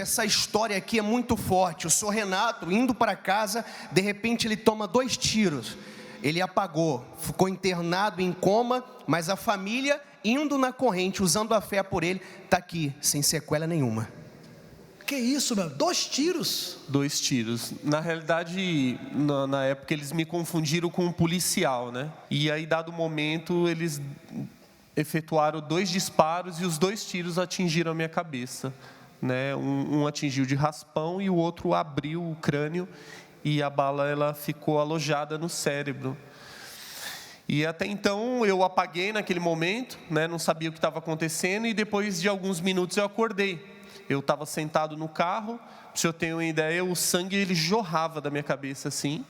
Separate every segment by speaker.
Speaker 1: essa história aqui é muito forte. O senhor Renato, indo para casa, de repente ele toma 2 tiros. Ele apagou, ficou internado em coma, mas a família, indo na corrente, usando a fé por ele, está aqui, sem sequela nenhuma.
Speaker 2: Que isso, meu? 2 tiros?
Speaker 3: 2 tiros. Na realidade, na época, eles me confundiram com um policial, né? E aí, dado o momento, eles efetuaram 2 disparos e os 2 tiros atingiram a minha cabeça, né? Um atingiu de raspão e o outro abriu o crânio e a bala ela ficou alojada no cérebro. E até então eu apaguei naquele momento, né? Não sabia o que estava acontecendo e depois de alguns minutos eu acordei. Eu estava sentado no carro, se eu tenho uma ideia, o sangue ele jorrava da minha cabeça assim.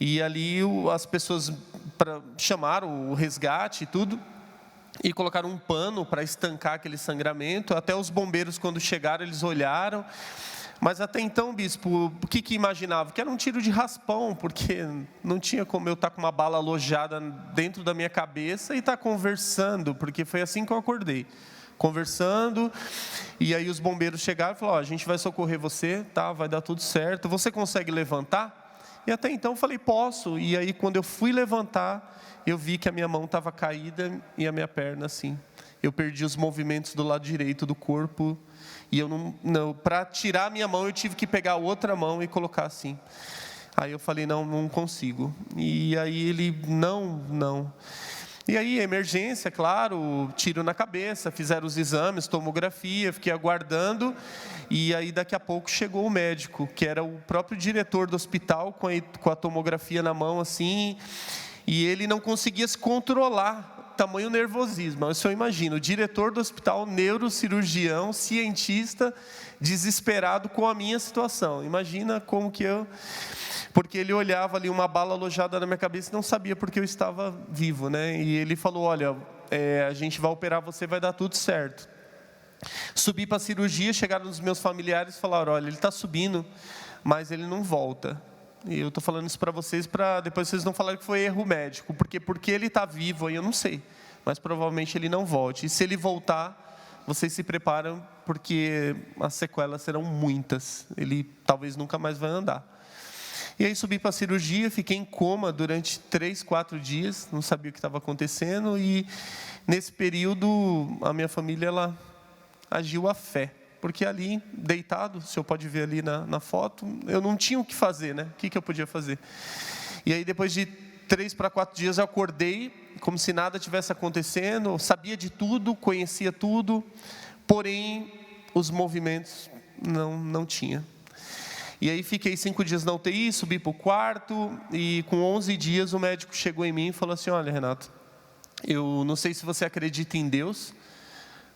Speaker 3: E ali as pessoas chamaram o resgate e tudo. E colocaram um pano para estancar aquele sangramento. Até os bombeiros, quando chegaram, eles olharam. Mas até então, bispo, o que imaginava? Que era um tiro de raspão, porque não tinha como eu estar com uma bala alojada dentro da minha cabeça e estar conversando, porque foi assim que eu acordei. Conversando, e aí os bombeiros chegaram e falaram, a gente vai socorrer você, tá? Vai dar tudo certo. Você consegue levantar? E até então eu falei, posso. E aí quando eu fui levantar, eu vi que a minha mão estava caída e a minha perna assim. Eu perdi os movimentos do lado direito do corpo. E eu não para tirar a minha mão, eu tive que pegar a outra mão e colocar assim. Aí eu falei, não consigo. E aí ele, não. E aí, emergência, claro, tiro na cabeça, fizeram os exames, tomografia, fiquei aguardando. E aí, daqui a pouco, chegou o médico, que era o próprio diretor do hospital, com a tomografia na mão, assim. E ele não conseguia se controlar, tamanho nervosismo. O senhor imagina, o diretor do hospital, neurocirurgião, cientista, desesperado com a minha situação. Imagina como que eu... Porque ele olhava ali uma bala alojada na minha cabeça e não sabia porque eu estava vivo, né? E ele falou, olha, a gente vai operar você, vai dar tudo certo. Subi para a cirurgia, chegaram os meus familiares e falaram, olha, ele está subindo, mas ele não volta. E eu estou falando isso para vocês, para depois vocês não falarem que foi erro médico, porque ele está vivo aí, eu não sei. Mas provavelmente ele não volte. E se ele voltar, vocês se preparam, porque as sequelas serão muitas. Ele talvez nunca mais vai andar. E aí subi para a cirurgia, fiquei em coma durante 3, 4 dias, não sabia o que estava acontecendo. E nesse período, a minha família ela agiu à fé. Porque ali, deitado, o senhor pode ver ali na foto, eu não tinha o que fazer, né? O que eu podia fazer? E aí depois de 3 para 4 dias eu acordei, como se nada tivesse acontecendo, eu sabia de tudo, conhecia tudo, porém os movimentos não tinha. E aí fiquei 5 dias na UTI, subi para o quarto, e com 11 dias o médico chegou em mim e falou assim, olha, Renato, eu não sei se você acredita em Deus,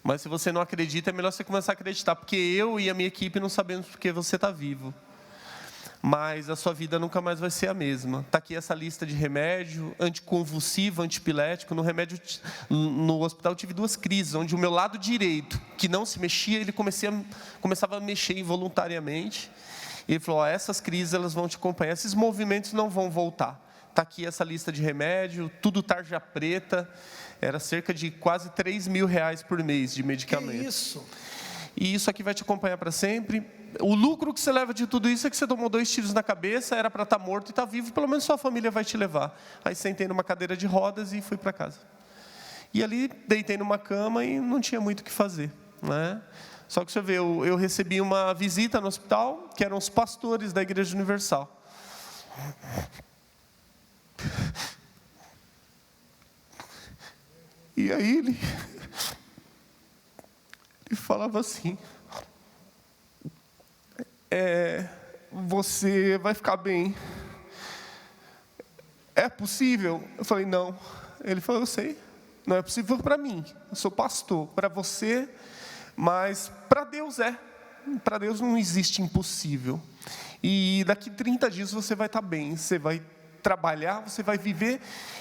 Speaker 3: mas se você não acredita, é melhor você começar a acreditar, porque eu e a minha equipe não sabemos porque você está vivo. Mas a sua vida nunca mais vai ser a mesma. Está aqui essa lista de remédio, anticonvulsivo, antipilético. No hospital eu tive 2 crises, onde o meu lado direito, que não se mexia, ele começava a mexer involuntariamente. E ele falou, essas crises elas vão te acompanhar, esses movimentos não vão voltar. Está aqui essa lista de remédio, tudo tarja preta, era cerca de quase R$3.000 por mês de medicamento.
Speaker 2: Que isso?
Speaker 3: E isso aqui vai te acompanhar para sempre. O lucro que você leva de tudo isso é que você tomou 2 tiros na cabeça, era para estar morto e está vivo, pelo menos sua família vai te levar. Aí sentei numa cadeira de rodas e fui para casa. E ali deitei numa cama e não tinha muito o que fazer, né? Só que você vê, eu recebi uma visita no hospital, que eram os pastores da Igreja Universal. E aí ele falava assim, você vai ficar bem. É possível? Eu falei, não. Ele falou, eu sei. Não é possível para mim. Eu sou pastor. Para você... Mas para Deus para Deus não existe impossível. E daqui 30 dias você vai estar bem, você vai trabalhar, você vai viver,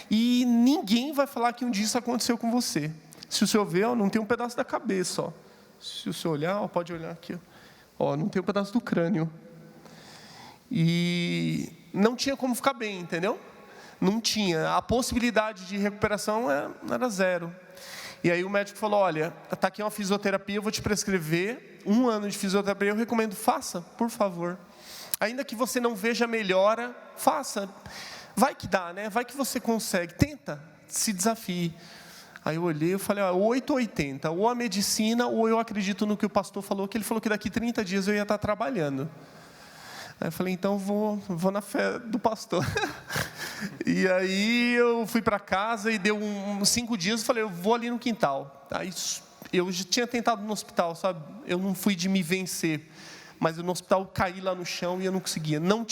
Speaker 3: e ninguém vai falar que um dia isso aconteceu com você. Se o senhor ver, não tem um pedaço da cabeça, ó. Se o senhor olhar, pode olhar aqui, ó, não tem um pedaço do crânio. E não tinha como ficar bem, entendeu? Não tinha, a possibilidade de recuperação era 0. E aí o médico falou, olha, está aqui uma fisioterapia, eu vou te prescrever 1 ano de fisioterapia, eu recomendo, faça, por favor. Ainda que você não veja melhora, faça. Vai que dá, né? Vai que você consegue, tenta, se desafie. Aí eu olhei e falei, 8 ou 80, ou a medicina, ou eu acredito no que o pastor falou, que ele falou que daqui 30 dias eu ia estar trabalhando. Aí eu falei, então vou na fé do pastor. E aí eu fui para casa e deu uns 5 dias, eu falei, eu vou ali no quintal. Aí eu já tinha tentado no hospital, sabe? Eu não fui de me vencer, mas no hospital eu caí lá no chão e eu não conseguia. Não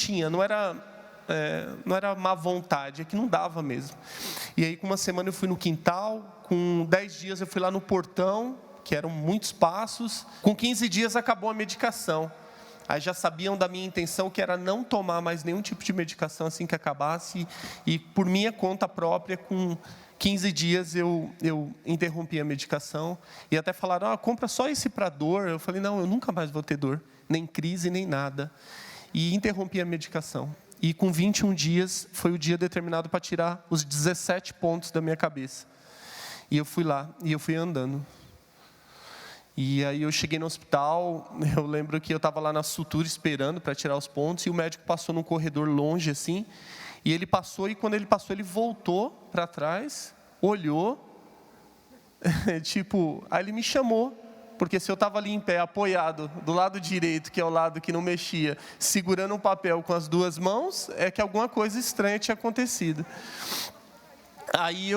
Speaker 3: era má vontade, é que não dava mesmo. E aí com 1 semana eu fui no quintal, com 10 dias eu fui lá no portão, que eram muitos passos. Com 15 dias acabou a medicação. Aí já sabiam da minha intenção, que era não tomar mais nenhum tipo de medicação assim que acabasse. E por minha conta própria, com 15 dias eu interrompi a medicação. E até falaram, compra só esse para dor. Eu falei, não, eu nunca mais vou ter dor, nem crise, nem nada. E interrompi a medicação. E com 21 dias, foi o dia determinado para tirar os 17 pontos da minha cabeça. E eu fui lá, e eu fui andando. E aí eu cheguei no hospital, eu lembro que eu estava lá na sutura esperando para tirar os pontos, e o médico passou num corredor longe assim, e ele passou, e quando ele passou, ele voltou para trás, olhou, aí ele me chamou, porque se eu estava ali em pé, apoiado, do lado direito, que é o lado que não mexia, segurando um papel com as 2 mãos, é que alguma coisa estranha tinha acontecido. Aí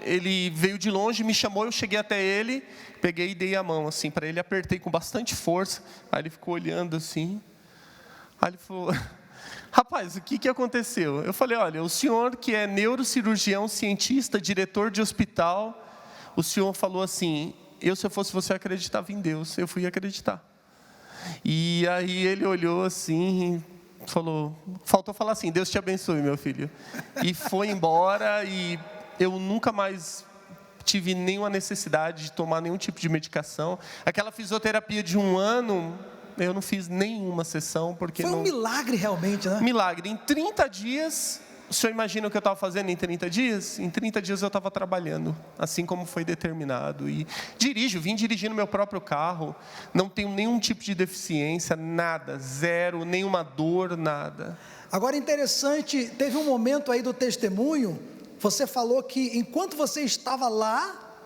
Speaker 3: ele veio de longe, me chamou, eu cheguei até ele, peguei e dei a mão assim para ele, apertei com bastante força. Aí ele ficou olhando assim. Aí ele falou, rapaz, o que aconteceu? Eu falei, olha, o senhor que é neurocirurgião, cientista, diretor de hospital, o senhor falou assim, se eu fosse você, acreditava em Deus. Eu fui acreditar. E aí ele olhou assim, faltou falar assim, Deus te abençoe, meu filho. E foi embora, e eu nunca mais tive nenhuma necessidade de tomar nenhum tipo de medicação. Aquela fisioterapia de 1 ano, eu não fiz nenhuma sessão, porque
Speaker 2: foi um milagre realmente, né?
Speaker 3: Milagre. Em 30 dias, o senhor imagina o que eu estava fazendo em 30 dias? Em 30 dias eu estava trabalhando, assim como foi determinado. E vim dirigindo meu próprio carro, não tenho nenhum tipo de deficiência, nada, zero, nenhuma dor, nada.
Speaker 2: Agora, interessante, teve um momento aí do testemunho, você falou que enquanto você estava lá,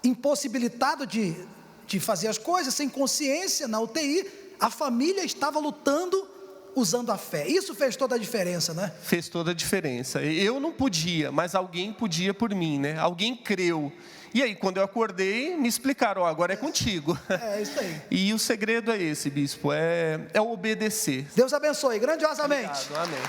Speaker 2: impossibilitado de fazer as coisas, sem consciência, na UTI, a família estava lutando usando a fé. Isso fez toda a diferença, né? Fez toda a diferença. Eu não podia, mas alguém podia por mim, né? Alguém creu. E aí, quando eu acordei, me explicaram, agora é contigo. É isso aí. E o segredo é esse, bispo, é obedecer. Deus abençoe, grandiosamente. Obrigado, amém.